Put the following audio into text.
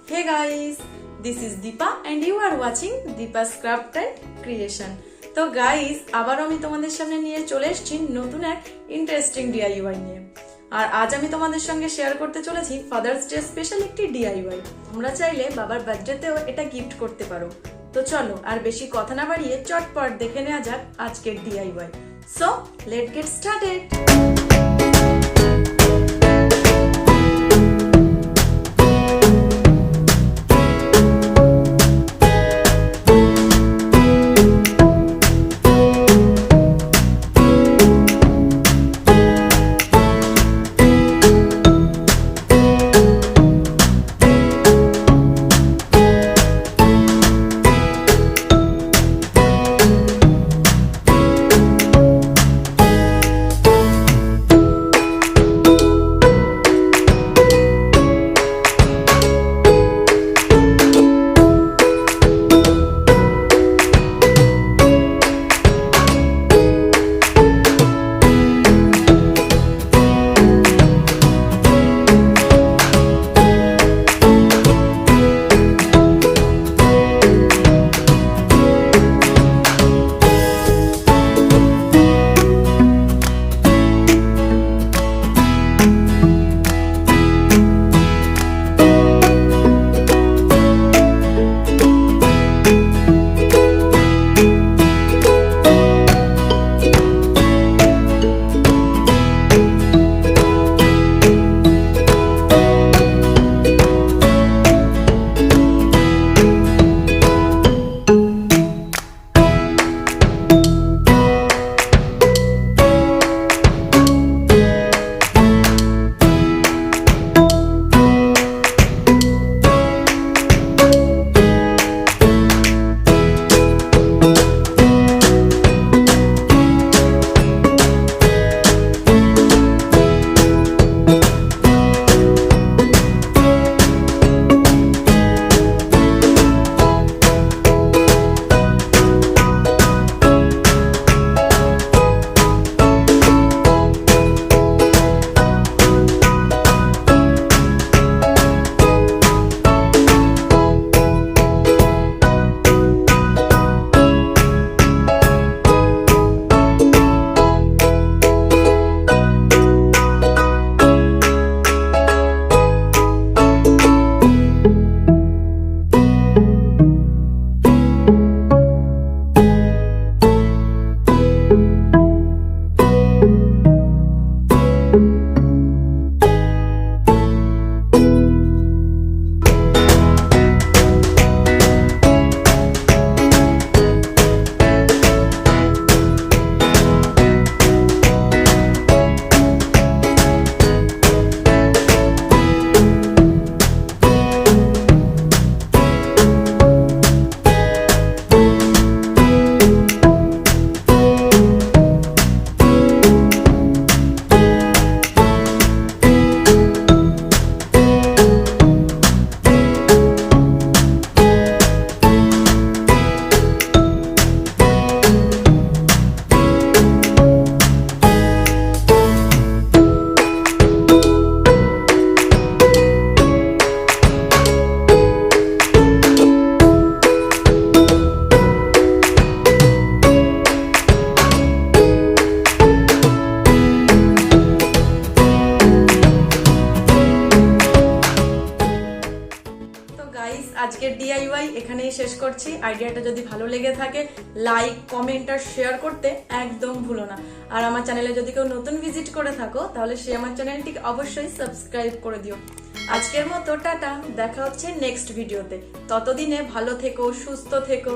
Hey guys, this is Deepa and you are watching Deepa's Craft and Creation. তো guys আবার আমি তোমাদের সামনে নিয়ে চলে এসেছি নতুন এক ইন্টারেস্টিং ডিআইওয়াই নিয়ে। আর আজ আমি তোমাদের সঙ্গে শেয়ার করতে চলেছি ফাদার্স ডে স্পেশাল একটি ডিআইওয়াই। তোমরা চাইলে বাবার বার্থডেতেও এটা গিফট করতে পারো। তো চলো আর বেশি কথা না বাড়িয়ে চটপট দেখে নেওয়া যাক আজকের DIY. So let's get started. আজকের ডিআইওয়াই এখানেই শেষ করছি। আইডিয়াটা যদি ভালো লেগে থাকে লাইক কমেন্ট আর শেয়ার করতে একদম ভুলো না। আর আমার চ্যানেলে যদি কেউ নতুন ভিজিট করে থাকো তাহলে সে আমার চ্যানেলটিকে অবশ্যই সাবস্ক্রাইব করে দিও। আজকের মতো টাটা, দেখা হচ্ছে নেক্সট ভিডিওতে। ততদিনে ভালো থেকো, সুস্থ থেকো।